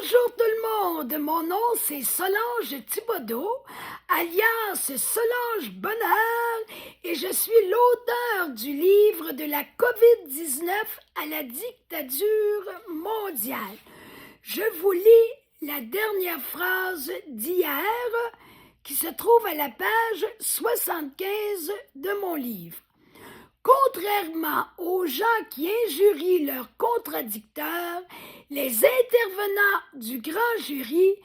Bonjour tout le monde, mon nom c'est Solange Thibodeau, alias Solange Bonheur, et je suis l'auteur du livre de la COVID-19 à la dictature mondiale. Je vous lis la dernière phrase d'hier qui se trouve à la page 75 de mon livre. Contrairement aux gens qui injurient leurs contradicteurs, les intervenants du grand jury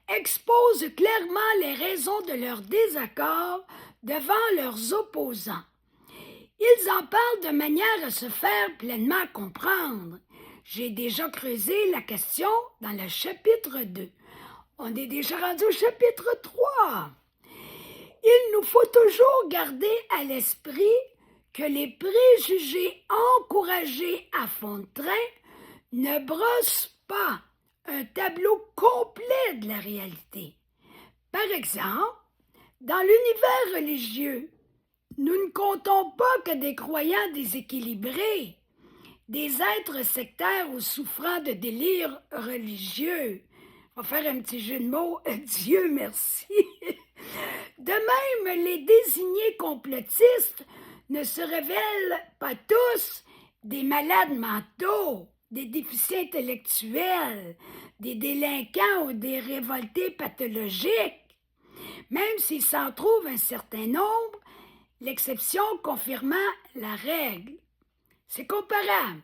exposent clairement les raisons de leur désaccord devant leurs opposants. Ils en parlent de manière à se faire pleinement comprendre. J'ai déjà creusé la question dans le chapitre 2. On est déjà rendu au chapitre 3. Il nous faut toujours garder à l'esprit que les préjugés encouragés à fond de train ne brossent pas un tableau complet de la réalité. Par exemple, dans l'univers religieux, nous ne comptons pas que des croyants déséquilibrés, des êtres sectaires ou souffrant de délires religieux. On va faire un petit jeu de mots, Dieu merci. De même, les désignés complotistes ne se révèlent pas tous des malades mentaux, des déficients intellectuels, des délinquants ou des révoltés pathologiques. Même s'il s'en trouve un certain nombre, l'exception confirmant la règle. C'est comparable.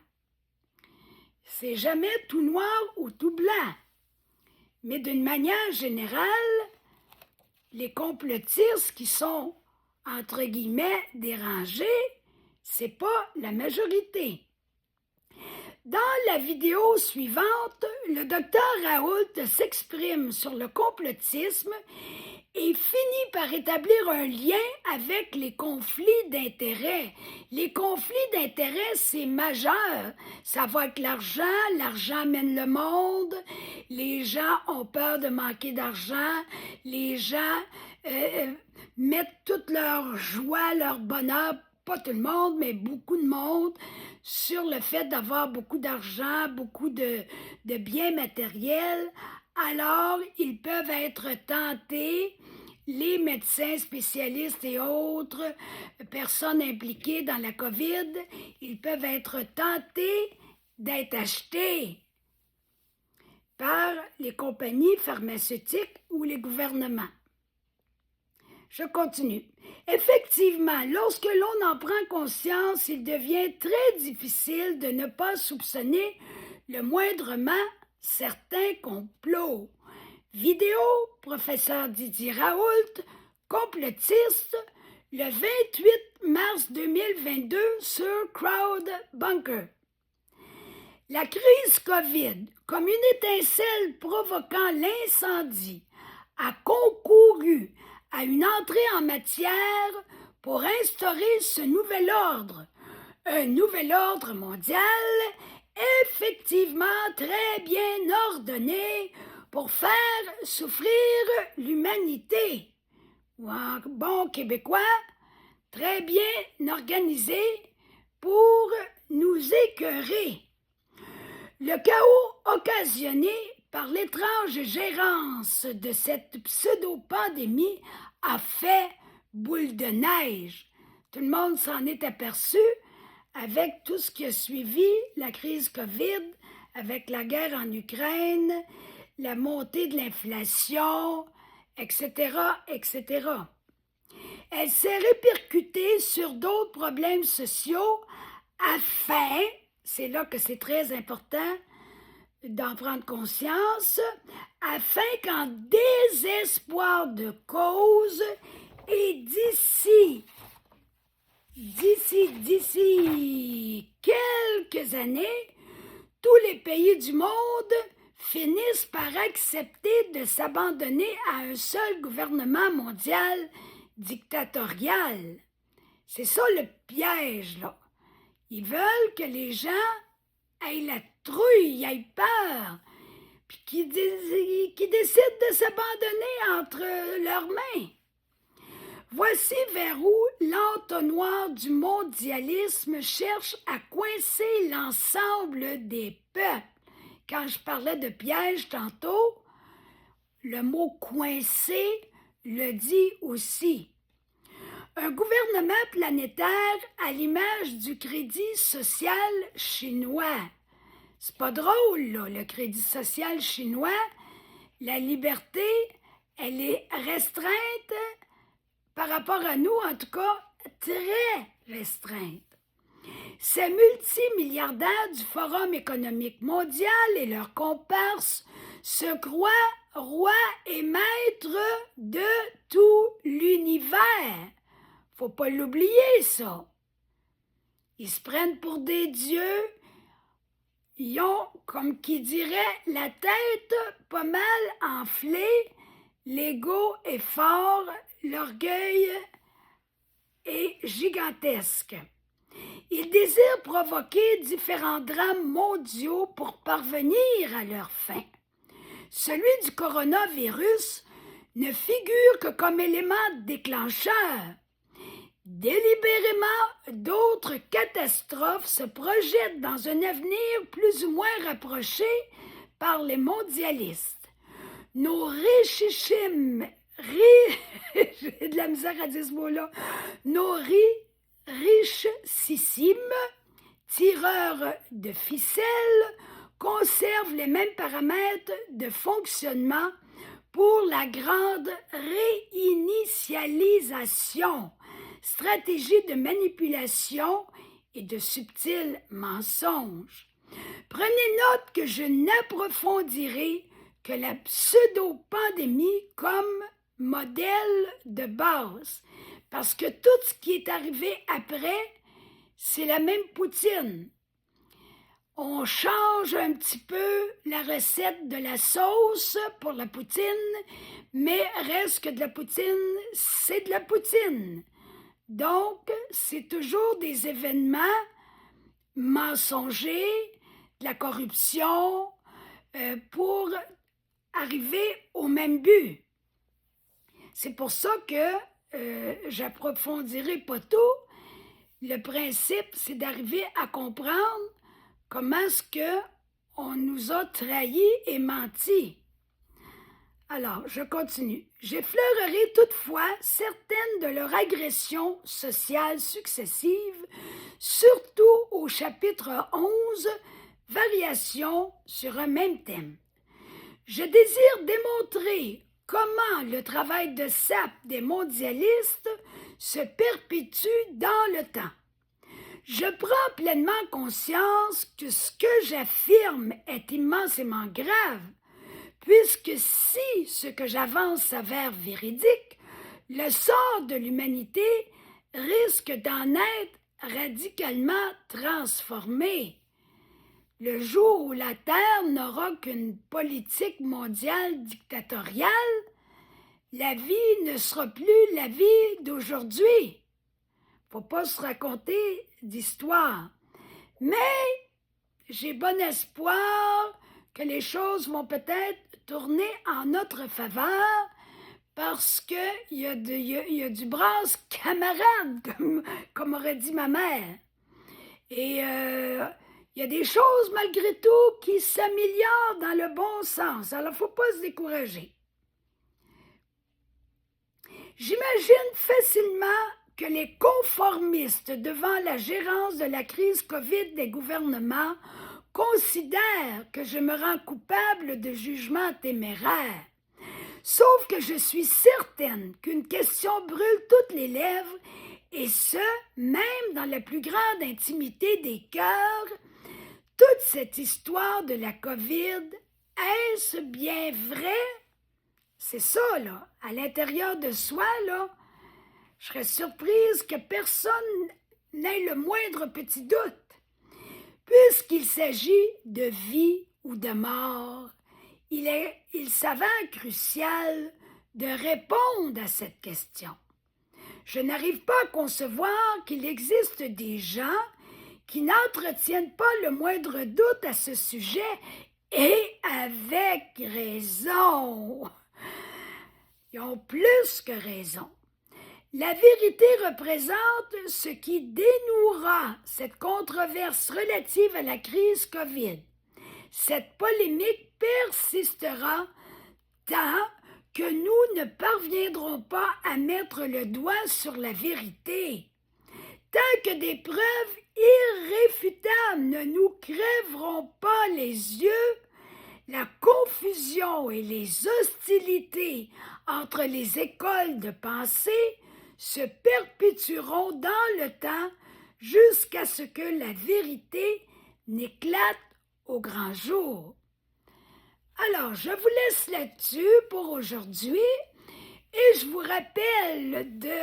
C'est jamais tout noir ou tout blanc. Mais d'une manière générale, les complotistes qui sont, entre guillemets, dérangés, c'est pas la majorité. Dans la vidéo suivante, le docteur Raoult s'exprime sur le complotisme et finit par établir un lien avec les conflits d'intérêts. Les conflits d'intérêts, c'est majeur. Ça va avec l'argent, l'argent mène le monde, les gens ont peur de manquer d'argent, les gens mettent toute leur joie, leur bonheur, pas tout le monde, mais beaucoup de monde, sur le fait d'avoir beaucoup d'argent, beaucoup de biens matériels. Alors, ils peuvent être tentés, les médecins spécialistes et autres personnes impliquées dans la COVID, ils peuvent être tentés d'être achetés par les compagnies pharmaceutiques ou les gouvernements. Je continue. Effectivement, lorsque l'on en prend conscience, il devient très difficile de ne pas soupçonner le moindrement certains complots. Vidéo, professeur Didier Raoult, complotiste, le 28 mars 2022 sur Crowdbunker. La crise COVID, comme une étincelle provoquant l'incendie, a concouru à une entrée en matière pour instaurer ce nouvel ordre. Un nouvel ordre mondial effectivement très bien ordonné pour faire souffrir l'humanité. Ou en bon québécois, très bien organisé pour nous écœurer. Le chaos occasionné par l'étrange gérance de cette pseudo-pandémie a fait boule de neige. Tout le monde s'en est aperçu avec tout ce qui a suivi la crise COVID, avec la guerre en Ukraine, la montée de l'inflation, etc., etc. Elle s'est répercutée sur d'autres problèmes sociaux afin, c'est là que c'est très important d'en prendre conscience, afin qu'en désespoir de cause et d'ici quelques années, tous les pays du monde finissent par accepter de s'abandonner à un seul gouvernement mondial dictatorial. C'est ça le piège, là. Ils veulent que les gens aient la trouille, aient peur, puis qu'ils décident de s'abandonner entre leurs mains. Voici vers où l'entonnoir du mondialisme cherche à coincer l'ensemble des peuples. quand je parlais de piège tantôt, le mot coincé le dit aussi. Un gouvernement planétaire à l'image du crédit social chinois. C'est pas drôle, là, le crédit social chinois. La liberté, elle est restreinte par rapport à nous, en tout cas, très restreinte. Ces multimilliardaires du Forum économique mondial et leurs comparses se croient rois et maîtres de tout l'univers. Faut pas l'oublier, ça. Ils se prennent pour des dieux. Ils ont, comme qui dirait, la tête pas mal enflée. L'ego est fort, l'orgueil est gigantesque. Ils désirent provoquer différents drames mondiaux pour parvenir à leur fin. Celui du coronavirus ne figure que comme élément déclencheur. Délibérément, d'autres catastrophes se projettent dans un avenir plus ou moins rapproché par les mondialistes. Nos richissimes, j'ai de la misère à dire ce mot-là, nos richissimes tireurs de ficelles conservent les mêmes paramètres de fonctionnement pour la grande réinitialisation, stratégie de manipulation et de subtils mensonges. Prenez note que je n'approfondirai que la pseudo-pandémie comme modèle de base, parce que tout ce qui est arrivé après, c'est la même poutine. On change un petit peu la recette de la sauce pour la poutine, mais reste que de la poutine, c'est de la poutine. Donc, c'est toujours des événements mensongers, de la corruption, pour arriver au même but. C'est pour ça que j'approfondirai pas tout. Le principe, c'est d'arriver à comprendre comment est-ce qu'on nous a trahis et menti. Alors, je continue. J'effleurerai toutefois certaines de leurs agressions sociales successives, surtout au chapitre 11, Variations sur un même thème. Je désire démontrer comment le travail de sape des mondialistes se perpétue dans le temps. Je prends pleinement conscience que ce que j'affirme est immensément grave, puisque si ce que j'avance s'avère véridique, le sort de l'humanité risque d'en être radicalement transformé. Le jour où la Terre n'aura qu'une politique mondiale dictatoriale, la vie ne sera plus la vie d'aujourd'hui. Faut pas se raconter d'histoire. Mais j'ai bon espoir que les choses vont peut-être tourner en notre faveur parce qu'il y a du brasse camarade, comme aurait dit ma mère. Et il y a des choses, malgré tout, qui s'améliorent dans le bon sens. Alors, il ne faut pas se décourager. J'imagine facilement que les conformistes devant la gérance de la crise COVID des gouvernements considèrent que je me rends coupable de jugements téméraires. Sauf que je suis certaine qu'une question brûle toutes les lèvres, et ce, même dans la plus grande intimité des cœurs. Toute cette histoire de la COVID, est-ce bien vrai? C'est ça, là, à l'intérieur de soi, là. Je serais surprise que personne n'ait le moindre petit doute. Puisqu'il s'agit de vie ou de mort, il s'avère crucial de répondre à cette question. Je n'arrive pas à concevoir qu'il existe des gens qui n'entretiennent pas le moindre doute à ce sujet, et avec raison. Ils ont plus que raison. La vérité représente ce qui dénouera cette controverse relative à la crise COVID. Cette polémique persistera tant que nous ne parviendrons pas à mettre le doigt sur la vérité. Tant que des preuves irréfutables ne nous crèveront pas les yeux, la confusion et les hostilités entre les écoles de pensée se perpétueront dans le temps jusqu'à ce que la vérité n'éclate au grand jour. Alors, je vous laisse là-dessus pour aujourd'hui et je vous rappelle de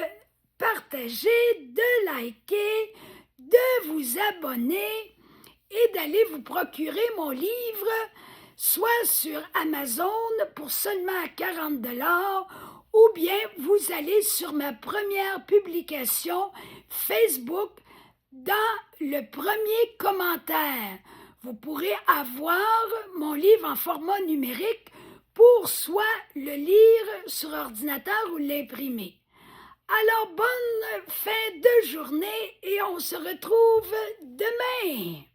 partager, de liker, de vous abonner et d'aller vous procurer mon livre soit sur Amazon pour seulement 40 $ ou bien vous allez sur ma première publication Facebook dans le premier commentaire. Vous pourrez avoir mon livre en format numérique pour soit le lire sur ordinateur ou l'imprimer. Alors, bonne fin de journée et on se retrouve demain!